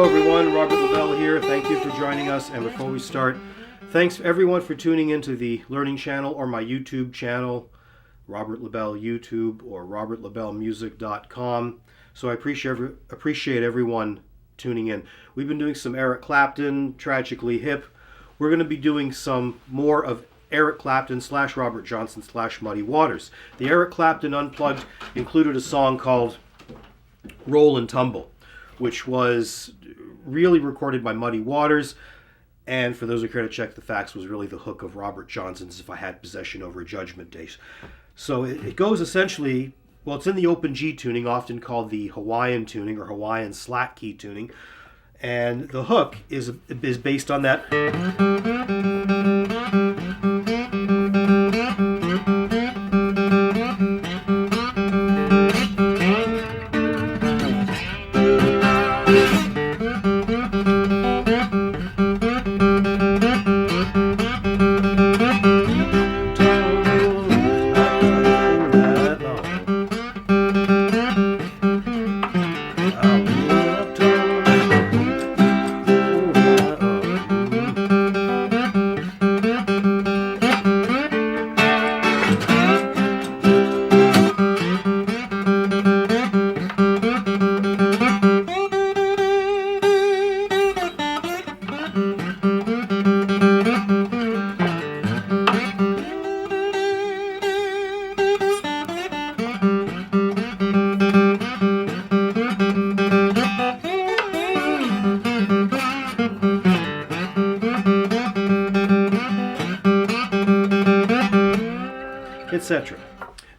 everyone, Robert LaBell here. Thank you for joining us. And before we start, thanks everyone for tuning into the Learning Channel or my YouTube channel, Robert LaBell YouTube or robertlabellmusic.com. So I appreciate everyone tuning in. We've been doing some Eric Clapton, Tragically Hip. We're going to be doing some more of Eric Clapton / Robert Johnson / Muddy Waters. The Eric Clapton Unplugged included a song called Rollin, Tumble, which was really recorded by Muddy Waters, and for those who care to check the facts, was really the hook of Robert Johnson's If I Had Possession Over Judgment Day. So it goes essentially, well, it's in the open G tuning, often called the Hawaiian tuning or Hawaiian slack key tuning, and the hook is based on that. Etc.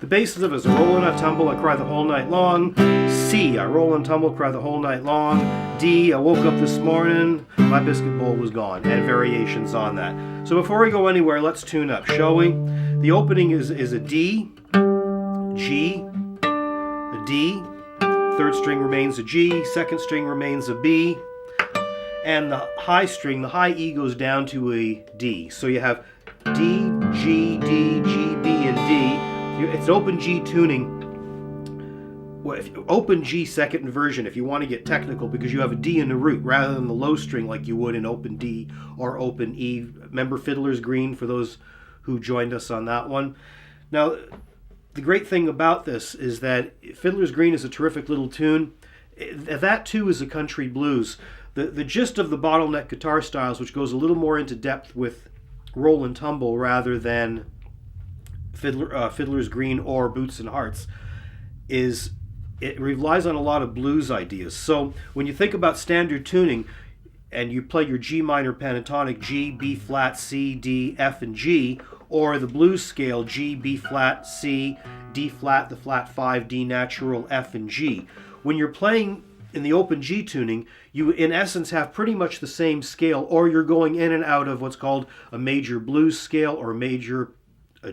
The basis of it is I roll and I tumble, I cry the whole night long. C, I roll and tumble, cry the whole night long. D, I woke up this morning, my biscuit bowl was gone, and variations on that. So before we go anywhere, let's tune up, shall we? The opening is a D, G, a D, third string remains a G, second string remains a B, and the high string, the high E goes down to a D. So you have D, G, D, G, B, and D. It's open G tuning. Well, open G second inversion if you want to get technical, because you have a D in the root rather than the low string like you would in open D or open E. Remember Fiddler's Green for those who joined us on that one. Now, the great thing about this is that Fiddler's Green is a terrific little tune. That too is a country blues. The gist of the bottleneck guitar styles, which goes a little more into depth with Roll and Tumble rather than Fiddler's Green or Boots and Hearts, is it relies on a lot of blues ideas. So when you think about standard tuning and you play your G minor pentatonic, G, B flat, C, D, F, and G, or the blues scale, G, B flat, C, D flat, the flat 5, D natural, F, and G. When you're playing in the open G tuning, you in essence have pretty much the same scale, or you're going in and out of what's called a major blues scale or a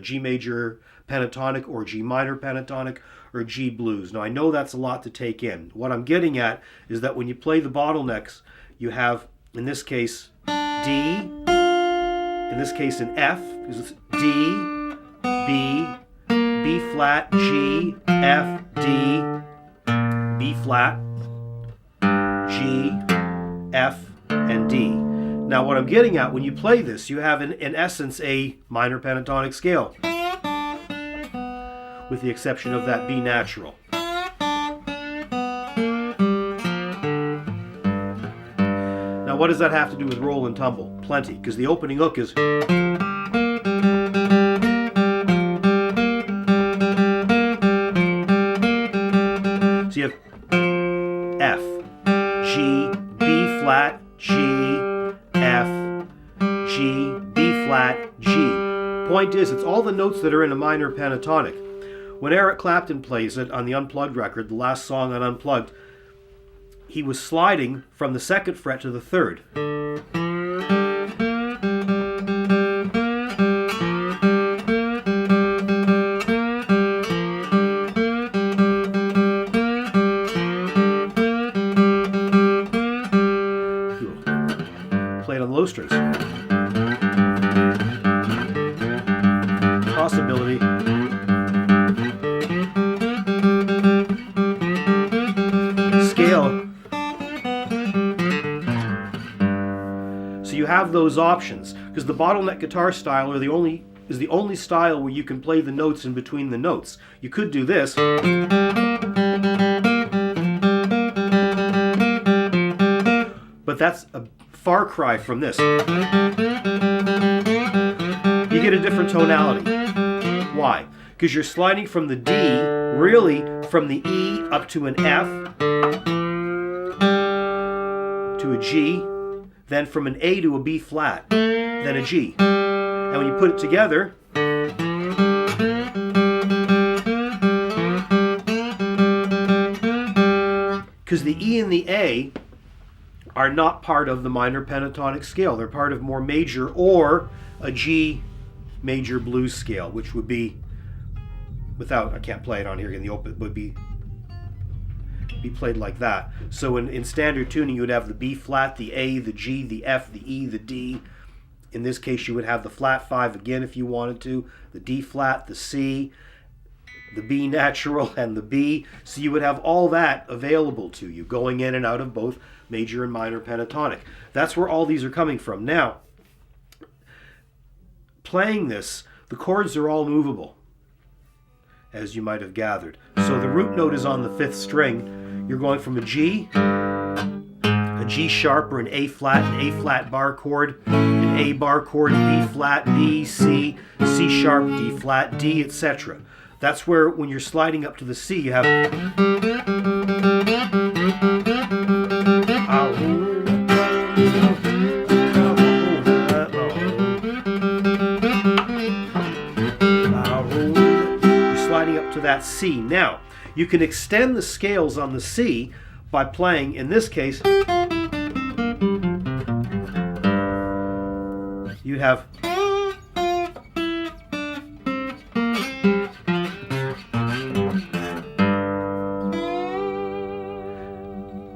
G major pentatonic or G minor pentatonic or G blues. Now I know that's a lot to take in. What I'm getting at is that when you play the bottlenecks, you have, in this case, D, in this case an F, because it's D, B, B flat, G, F, D, B flat, G, F, and D. Now what I'm getting at, when you play this, you have in essence a minor pentatonic scale, with the exception of that B natural. Now what does that have to do with Roll and Tumble? Plenty, because the opening hook is... So you have F, G, B flat, G, F, G, B flat, G. Point is, it's all the notes that are in a minor pentatonic. When Eric Clapton plays it on the Unplugged record, the last song on Unplugged, he was sliding from the second fret to the third. Played on low strings. Possibility. Scale. those options, because the bottleneck guitar style is the only style where you can play the notes in between the notes. You could do this, but that's a far cry from this. You get a different tonality. Why? Because you're sliding from the D, really from the E up to an F, to a G, then from an A to a B flat, then a G. And when you put it together, because the E and the A are not part of the minor pentatonic scale. They're part of more major or a G major blues scale, which would be, without, I can't play it on here in the open, would be played like that. So in standard tuning, you would have the B flat, the A, the G, the F, the E, the D. In this case, you would have the flat 5 again if you wanted to, the D flat, the C, the B natural, and the B. So you would have all that available to you, going in and out of both major and minor pentatonic. That's where all these are coming from. Now, playing this, the chords are all movable, as you might have gathered. So the root note is on the 5th string. You're going from a G sharp or an A flat bar chord, an A bar chord, B flat, B, C, C sharp, D flat, D, etc. That's where, when you're sliding up to the C, you have you're sliding up to that C. Now, you can extend the scales on the C by playing, in this case, you have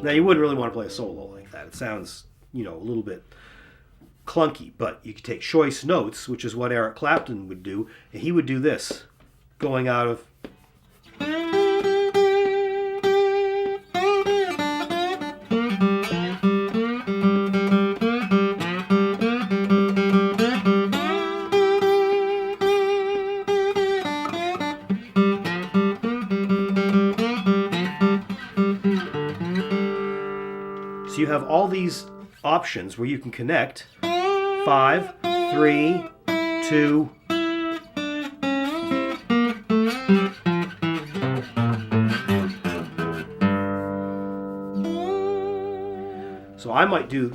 now you wouldn't really want to play a solo like that. It sounds, a little bit clunky, but you could take choice notes, which is what Eric Clapton would do, and he would do this, going out of So you have all these options where you can connect 5, 3, 2. So I might do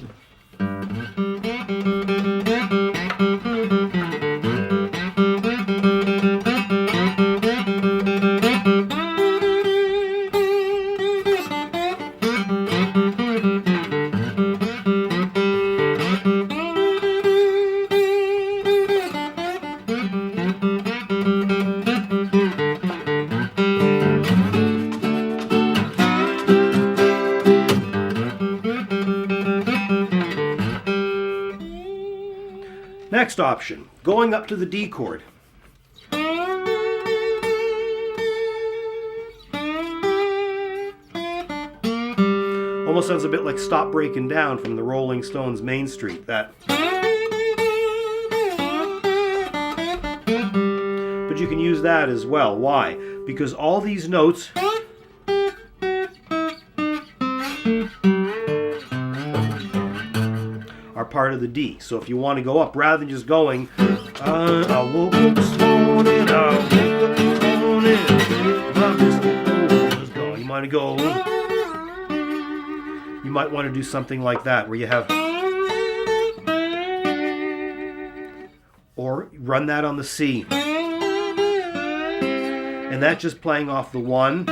next option, going up to the D chord. Almost sounds a bit like Stop Breaking Down from the Rolling Stones' Main Street. That. But you can use that as well. Why? Because all these notes are part of the D. So if you want to go up, rather than just going, I woke up this morning, I woke up this morning, my biscuit bowl was gone. You might go, you might want to do something like that, where you have, or run that on the C. And that's just playing off the 1,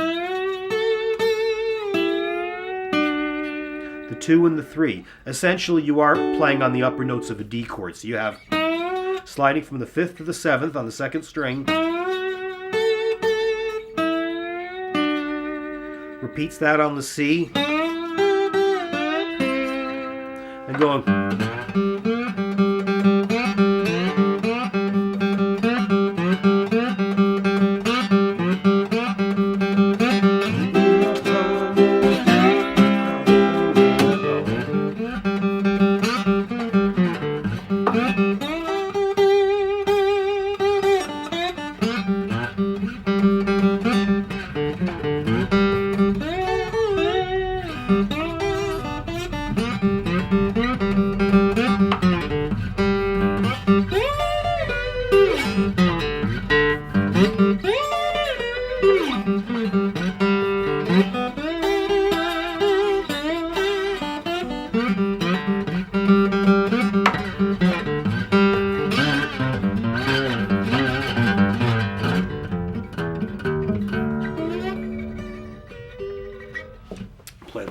the 2, and the 3. Essentially, you are playing on the upper notes of a D chord. So you have sliding from the 5th to the 7th on the 2nd string. Repeats that on the C. And going.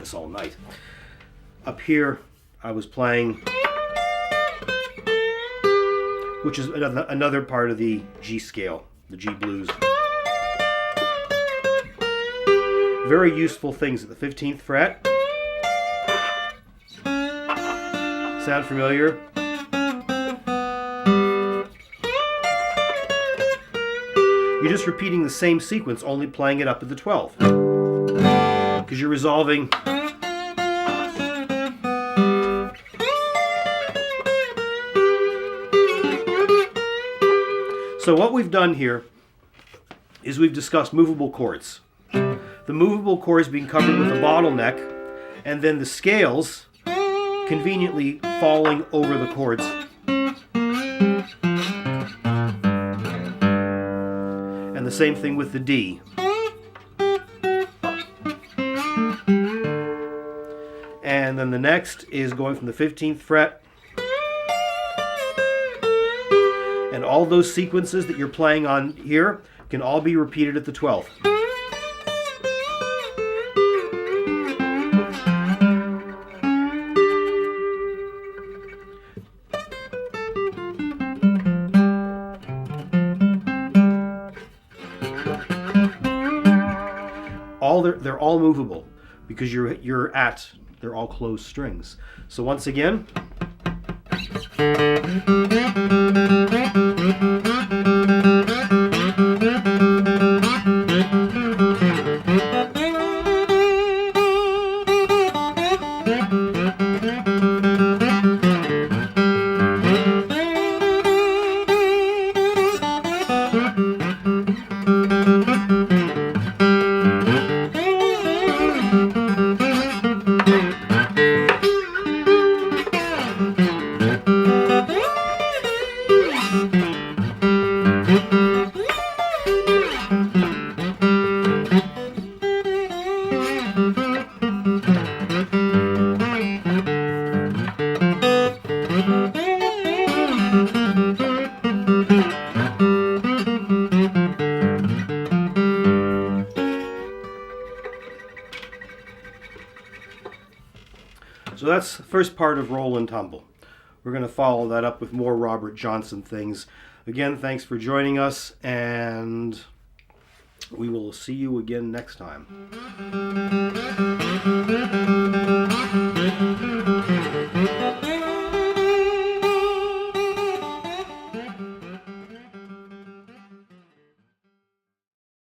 this all night. Up here, I was playing, which is another part of the G scale, the G blues. Very useful things at the 15th fret. Sound familiar? You're just repeating the same sequence, only playing it up at the 12th. Because you're resolving. So what we've done here is we've discussed movable chords. The movable chords being covered with a bottleneck, and then the scales conveniently falling over the chords. And the same thing with the D. And then the next is going from the 15th fret. And all those sequences that you're playing on here can all be repeated at the 12th. They're all movable because they're all closed strings. So once again, so that's the first part of Roll and Tumble. We're going to follow that up with more Robert Johnson things. Again, thanks for joining us, and we will see you again next time.